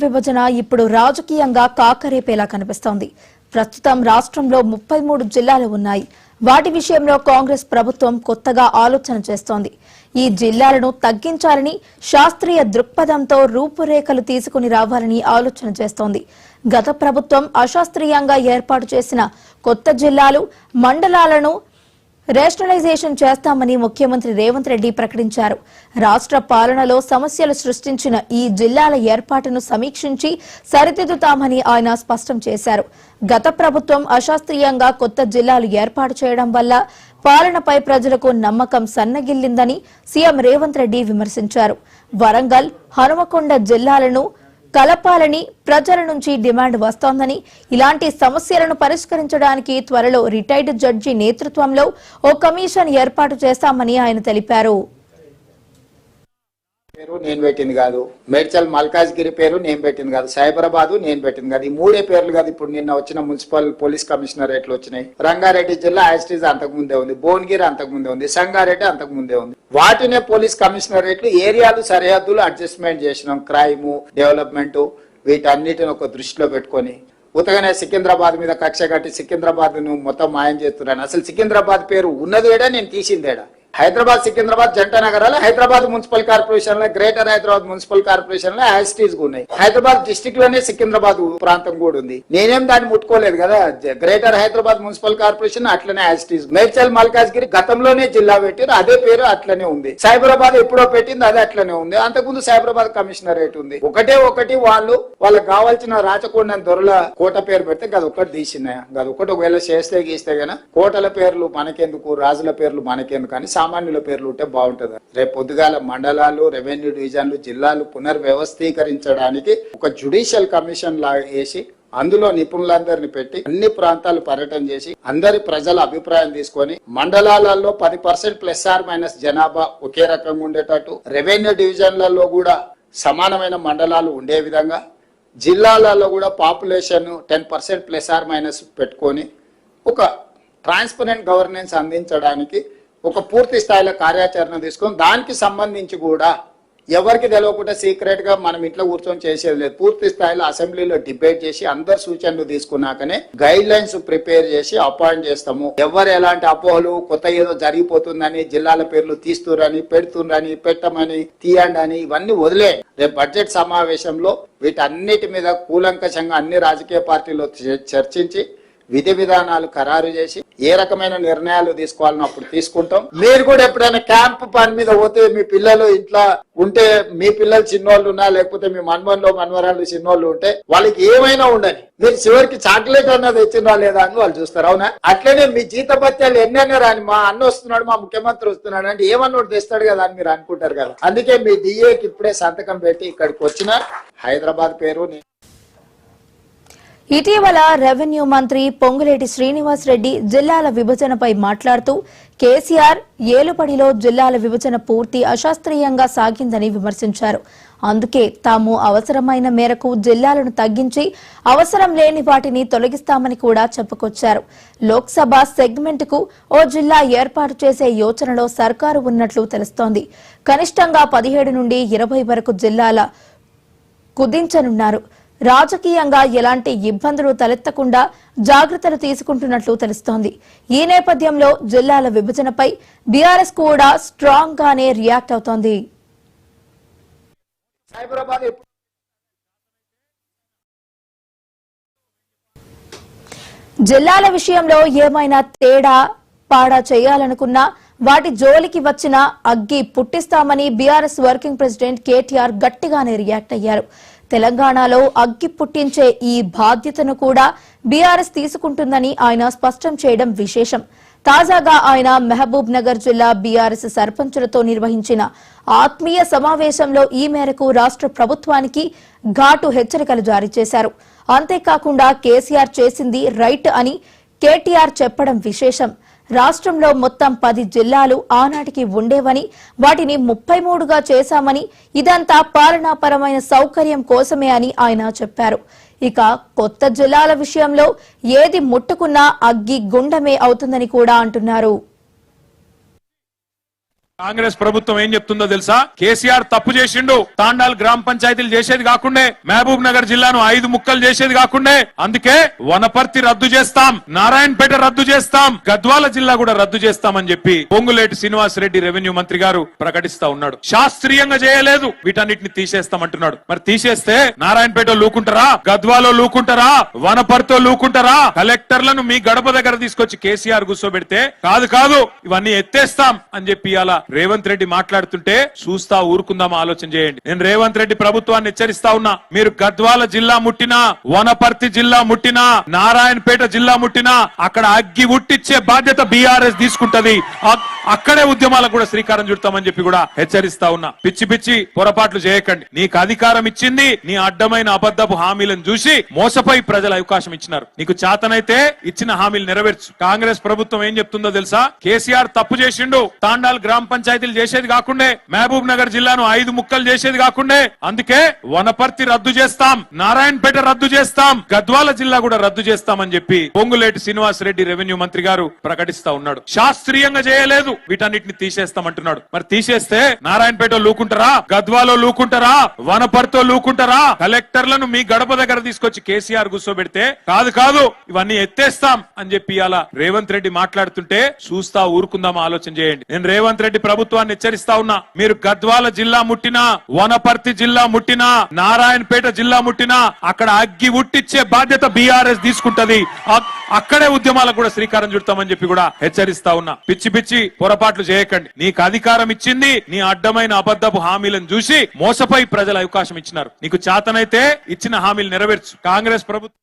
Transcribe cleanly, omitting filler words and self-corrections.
విభజన ఇప్పుడు రాజకీయంగా కాకరేపేలా కనిపిస్తోంది. ప్రస్తుతం రాష్ట్రంలో 33 జిల్లాలు ఉన్నాయి. వాటి విషయంలో కాంగ్రెస్ ప్రభుత్వం కొత్తగా ఆలోచన చేస్తోంది. ఈ జిల్లాలను తగ్గించాలని శాస్త్రీయ దృక్పథంతో రూపురేఖలు తీసుకుని రావాలని ఆలోచన చేస్తోంది. గత ప్రభుత్వం అశాస్త్రీయంగా ఏర్పాటు చేసిన కొత్త జిల్లాలు, మండలాలను రేషనలైజేషన్ చేస్తామని ముఖ్యమంత్రి రేవంత్ రెడ్డి ప్రకటించారు. రాష్ట్ర పాలనలో సమస్యలు సృష్టించిన ఈ జిల్లాల ఏర్పాటును సమీక్షించి సరిదిద్దుతామని ఆయన స్పష్టం చేశారు. గత ప్రభుత్వం అశాస్త్రీయంగా కొత్త జిల్లాలు ఏర్పాటు చేయడం వల్ల పాలనపై ప్రజలకు నమ్మకం సన్నగిల్లిందని సీఎం రేవంత్ రెడ్డి విమర్శించారు. వరంగల్, హనుమకొండ జిల్లాలను కలపాలని ప్రజల నుంచి డిమాండ్ వస్తోందని, ఇలాంటి సమస్యలను పరిష్కరించడానికి త్వరలో రిటైర్డ్ జడ్జి నేతృత్వంలో ఓ కమిషన్ ఏర్పాటు చేస్తామని ఆయన తెలిపారు. పేరు నేను పెట్టింది కాదు, మేడ్చల్ మల్కాజ్గిరి పేరు నేను పెట్టింది కాదు, సైబరాబాద్ నేను పెట్టింది కాదు. ఈ మూడే పేర్లు కాదు ఇప్పుడు నిన్న వచ్చిన మున్సిపల్ పోలీస్ కమిషనరేట్లు వచ్చినాయి. రంగారెడ్డి జిల్లా యాస్టీజ్ అంతకు ముందే ఉంది, భువనగిరి అంతకు ముందే ఉంది, సంగారెడ్డి అంతకు ముందే ఉంది. వాటినే పోలీస్ కమిషనరేట్లు ఏరియాలు సరిహద్దులు అడ్జస్ట్మెంట్ చేసినాం. క్రైమ్, డెవలప్మెంట్ వీటన్నిటిని ఒక దృష్టిలో పెట్టుకొని ఉతగానే సికింద్రాబాద్ మీద కక్ష కట్టి సికింద్రాబాద్ ను మొత్తం మాయం చేస్తున్నాను. అసలు సికింద్రాబాద్ పేరు ఉన్నదేడా, నేను తీసిందేడా? హైదరాబాద్ సికింద్రాబాద్ జంట నగరాలు హైదరాబాద్ మున్సిపల్ కార్పొరేషన్ లో, గ్రేటర్ హైదరాబాద్ మున్సిపల్ కార్పొరేషన్ లో యాస్టీస్ ఉన్నాయి. హైదరాబాద్ డిస్టిక్ లోనే సికింద్రాబాద్ ప్రాంతం కూడా ఉంది. నేనేం దాన్ని ముట్టుకోలేదు కదా. గ్రేటర్ హైదరాబాద్ మున్సిపల్ కార్పొరేషన్ అట్లనే యాస్టీస్. మేడ్చల్ మల్కాజ్గిరి గతంలోనే జిల్లా పెట్టారు, అదే పేరు అట్లనే ఉంది. సైబరాబాద్ ఎప్పుడో పెట్టింది, అదే అట్లనే ఉంది. అంతకుముందు సైబరాబాద్ కమిషనరేట్ ఉంది. ఒకటి వాళ్ళకి కావాల్సిన రాచకొండ దొరల కోట పేరు పెడితే గదొక్కటి తీసినాయా? గదొక్కటి ఒకవేళ చేస్తే గీస్తే గన కోటల పేర్లు మనకెందుకు, రాజుల పేర్లు మనకెందుకు అని సామాన్యుల పేర్లు ఉంటే బాగుంటుంది. రేపు పొద్దుగాల మండలాలు, రెవెన్యూ డివిజన్లు, జిల్లాలు పునర్వ్యవస్థీకరించడానికి ఒక జ్యుడిషియల్ కమిషన్ లాగా వేసి అందులో నిపుణులందరినీ పెట్టి అన్ని ప్రాంతాలు పర్యటన చేసి అందరి ప్రజల అభిప్రాయం తీసుకొని మండలాలలో 10% ప్లస్ ఆర్ మైనస్ జనాభా ఒకే రకంగా ఉండేటట్టు, రెవెన్యూ డివిజన్లలో కూడా సమానమైన మండలాలు ఉండే విధంగా, జిల్లాలలో కూడా పాపులేషన్ 10% ప్లస్ ఆర్ మైనస్ పెట్టుకొని ఒక ట్రాన్స్పరెంట్ గవర్నెన్స్ అందించడానికి ఒక పూర్తి స్థాయిలో కార్యాచరణ తీసుకొని దానికి సంబంధించి కూడా ఎవరికి తెలియకుండా సీక్రెట్ గా మనం ఇంట్లో కూర్చొని చేసేది లేదు. పూర్తి స్థాయిలో అసెంబ్లీలో డిబేట్ చేసి అందరు సూచనలు తీసుకున్నాకనే గైడ్ లైన్స్ ప్రిపేర్ చేసి అపాయింట్ చేస్తాము. ఎవరు ఎలాంటి అపోహలు, కొత్త ఏదో జరిగిపోతుందని, జిల్లాల పేర్లు తీస్తురని, పెడుతుండ్రని, పెట్టమని, తీయండి అని ఇవన్నీ వదిలే. రేపు బడ్జెట్ సమావేశంలో వీటన్నిటి మీద కూలంకషంగా అన్ని రాజకీయ పార్టీలు చర్చించి విధి విధానాలు ఖరారు చేసి ఏ రకమైన నిర్ణయాలు తీసుకోవాలని అప్పుడు తీసుకుంటాం. మీరు కూడా ఎప్పుడైనా క్యాంప్ పని మీద పోతే మీ పిల్లలు ఇంట్లో ఉంటే, మీ పిల్లలు చిన్నోళ్ళు ఉన్నా లేకపోతే మీ మనవరాళ్ళు చిన్నోళ్ళు ఉంటే వాళ్ళకి ఏమైనా ఉండని మీరు చివరికి చాక్లెట్ అన్నది తెచ్చినా లేదా అని వాళ్ళు చూస్తారు. అవునా? అట్లనే మీ జీతభత్యాలు ఎన్నైనా రాని, మా అన్న వస్తున్నాడు, మా ముఖ్యమంత్రి వస్తున్నాడు అంటే ఏమన్నోడు తెస్తాడు కదా అని మీరు అనుకుంటారు కదా. అందుకే మీ డిఏకి ఇప్పుడే సంతకం పెట్టి ఇక్కడికి వచ్చిన హైదరాబాద్ పేరు. ఇటీవల రెవెన్యూ మంత్రి పొంగులేటి శ్రీనివాస్ రెడ్డి జిల్లాల విభజనపై మాట్లాడుతూ కేసీఆర్ ఏలుబడిలో జిల్లాల విభజన పూర్తి అశాస్త్రీయంగా సాగిందని విమర్శించారు. అందుకే తాము అవసరమైన మేరకు జిల్లాలను తగ్గించి అవసరం లేని వాటిని తొలగిస్తామని కూడా చెప్పుకొచ్చారు. లోక్సభ సెగ్మెంట్ కు ఓ జిల్లా ఏర్పాటు చేసే యోచనలో సర్కారు ఉన్నట్లు తెలుస్తోంది. కనిష్టంగా 17 నుండి 20 వరకు జిల్లాల కుదించనున్నారు. రాజకీయంగా ఎలాంటి ఇబ్బందులు తలెత్తకుండా జాగ్రత్తలు తీసుకుంటున్నట్లు తెలుస్తోంది. ఈ నేపథ్యంలో జిల్లాల విభజనపై బీఆర్ఎస్ కూడా స్ట్రాంగ్ గానే రియాక్ట్ అవుతోంది. జిల్లాల విషయంలో ఏమైనా తేడా పాడా చేయాలనుకున్నా వాటి జోలికి వచ్చిన అగ్గి పుట్టిస్తామని బీఆర్ఎస్ వర్కింగ్ ప్రెసిడెంట్ కేటీఆర్ గట్టిగానే రియాక్ట్ అయ్యారు. తెలంగాణలో అగ్గి పుట్టించే ఈ బాధ్యతను కూడా బీఆర్ఎస్ తీసుకుంటుందని ఆయన స్పష్టం చేయడం విశేషం. తాజాగా ఆయన మహబూబ్ నగర్ జిల్లా బీఆర్ఎస్ సర్పంచులతో నిర్వహించిన ఆత్మీయ సమావేశంలో ఈ మేరకు రాష్ట్ర ప్రభుత్వానికి ఘాటు హెచ్చరికలు జారీ చేశారు. అంతేకాకుండా కేసీఆర్ చేసింది రైట్ అని కేటీఆర్ చెప్పడం విశేషం. రాష్ట్రంలో మొత్తం 10 జిల్లాలు ఆనాటికి ఉండేవని, వాటిని 33గా చేశామని, ఇదంతా పాలనాపరమైన సౌకర్యం కోసమే అని ఆయన చెప్పారు. ఇక కొత్త జిల్లాల విషయంలో ఏది ముట్టుకున్నా అగ్గి గుండమే అవుతుందని కూడా అంటున్నారు. కాంగ్రెస్ ప్రభుత్వం ఏం చెప్తుందో తెలుసా? కేసీఆర్ తప్పు చేసిండు. తాండాల్ గ్రామ పంచాయతీలు చేసేది కాకుండా, మహబూబ్ నగర్ జిల్లాను 5 ముక్కలు చేసేది కాకుండా, అందుకే వనపర్తి రద్దు చేస్తాం, నారాయణపేట రద్దు చేస్తాం, గద్వాల జిల్లా కూడా రద్దు చేస్తామని చెప్పి పొంగులేటి శ్రీనివాస్ రెడ్డి రెవెన్యూ మంత్రి గారు ప్రకటిస్తా ఉన్నాడు. శాస్త్రీయంగా చేయలేదు, వీటన్నిటిని తీసేస్తామంటున్నాడు. మరి తీసేస్తే నారాయణపేట లూకుంటారా, గద్వాలో లూకుంటారా, వనపర్తితో లూకుంటారా? కలెక్టర్లను మీ గడప దగ్గర తీసుకొచ్చి కేసీఆర్ కూర్చోబెడితే కాదు ఇవన్నీ ఎత్తేస్తాం అని చెప్పి అలా రేవంత్ రెడ్డి మాట్లాడుతుంటే చూస్తా ఊరుకుందామా? ఆలోచన చేయండి. నేను రేవంత్ రెడ్డి ప్రభుత్వాన్ని హెచ్చరిస్తా ఉన్నా, మీరు గద్వాల జిల్లా ముట్టినా, వనపర్తి జిల్లా ముట్టినా, నారాయణపేట జిల్లా ముట్టినా అక్కడ అగ్గి ఉట్టిచ్చే బాధ్యత బీఆర్ఎస్ తీసుకుంటది. అక్కడే ఉద్యమాలకు కూడా శ్రీకారం చుడతామని చెప్పి కూడా హెచ్చరిస్తా ఉన్నా. పిచ్చి పొరపాట్లు చేయకండి. నీకు అధికారం ఇచ్చింది నీ అడ్డమైన అబద్ధపు హామీలను చూసి మోసపోయి ప్రజలు అవకాశం ఇచ్చినారు. నీకు చేతనైతే ఇచ్చిన హామీలు నెరవేర్చు. కాంగ్రెస్ ప్రభుత్వం ఏం చెప్తుందో తెలుసా? కేసీఆర్ తప్పు చేసిండు. తాండాల్ గ్రామ పంచాయతీలు చేసేది కాకుండా, మహబూబ్ నగర్ జిల్లాను 5 ముక్కలు చేసేది కాకుండా, అందుకే వనపర్తి రద్దు చేస్తాం, నారాయణపేట రద్దు చేస్తాం, గద్వాల జిల్లా కూడా రద్దు చేస్తామని చెప్పి పొంగులేటి శ్రీనివాస్ రెడ్డి రెవెన్యూ మంత్రి గారు ప్రకటిస్తా ఉన్నాడు. శాస్త్రీయంగా చేయలేదు, వీటన్నిటిని తీసేస్తామంటున్నాడు. మరి తీసేస్తే నారాయణపేట లూకుంటారా, గద్వాలో లూకుంటారా, వనపర్తితో లూకుంటారా? కలెక్టర్లను మీ గడప దగ్గర తీసుకొచ్చి కేసీఆర్ కూర్చోబెడితే కాదు ఇవన్నీ ఎత్తేస్తాం అని చెప్పి అలా రేవంత్ రెడ్డి మాట్లాడుతుంటే చూస్తా ఊరుకుందామా? ఆలోచన చేయండి. నేను రేవంత్ రెడ్డి ప్రభుత్వాన్ని హెచ్చరిస్తా ఉన్నా, మీరు గద్వాల జిల్లా ముట్టినా, వనపర్తి జిల్లా ముట్టినా, నారాయణపేట జిల్లా ముట్టినా అక్కడ అగ్గి ఉట్టిచ్చే బాధ్యత బీఆర్ఎస్ తీసుకుంటది. అక్కడే ఉద్యమాలకు కూడా శ్రీకారం చుడతామని చెప్పి కూడా హెచ్చరిస్తా ఉన్నా. పిచ్చి పొరపాట్లు చేయకండి. నీకు అధికారం ఇచ్చింది నీ అడ్డమైన అబద్ధపు హామీలను చూసి మోసపోయి ప్రజలు అవకాశం ఇచ్చినారు. నీకు చేతనైతే ఇచ్చిన హామీలు నెరవేర్చు. కాంగ్రెస్ ప్రభుత్వం